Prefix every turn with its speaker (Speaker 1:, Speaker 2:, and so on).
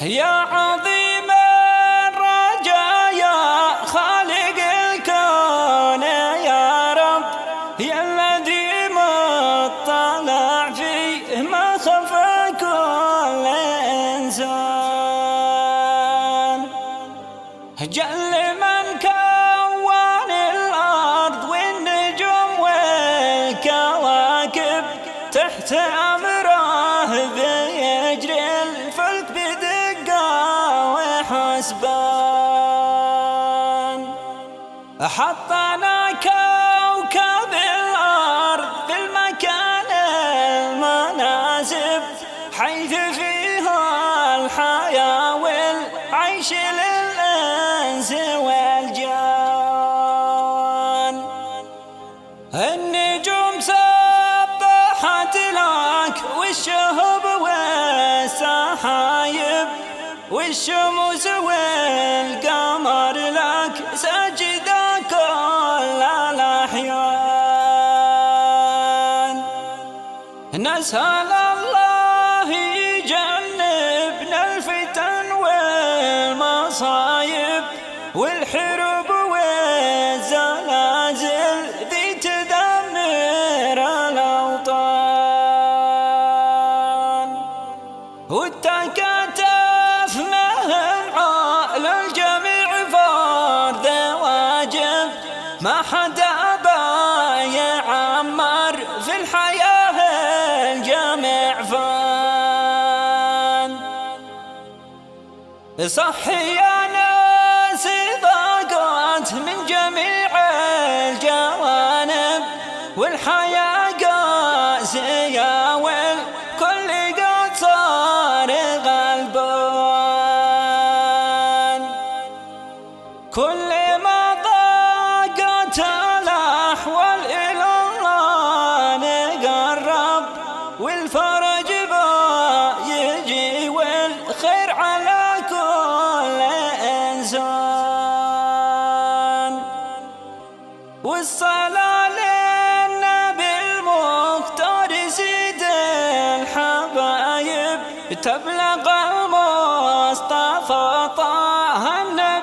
Speaker 1: يا عظيم الرجايا خالق الكون يا رب، يا الذي مطلع فيه ما خفى كل إنسان. جل من كون الأرض والنجوم والكواكب، تحت أمره بيجري الفلك بدقة وحسبان. حطنا كوكب الأرض بالمكان المناسب، حيث فيها الحياة والعيش للإنس والجان. النجوم سبحت لك والشهب والسحايب، والشمس والقمر لك سجدا كل الأحيان. نسأل الله يجنبنا الفتن والمصايب والحروب والزلازل ذي تدمر الأوطان. والتكاتف مهم للجميع فرض واجب، ما حدا يعمر في الحياة الجميع فان. صحي يا ناس ضاقت من جميع الجوانب، والحياة قاسية والكل قد صار غلبان. كل ما ضاقت الأحوال إلى الله نقرب، والفرج يجي والخير على كل إنسان. والصلاة للنبي المختار سيد الحبايب، تبلغ المصطفى طه النبي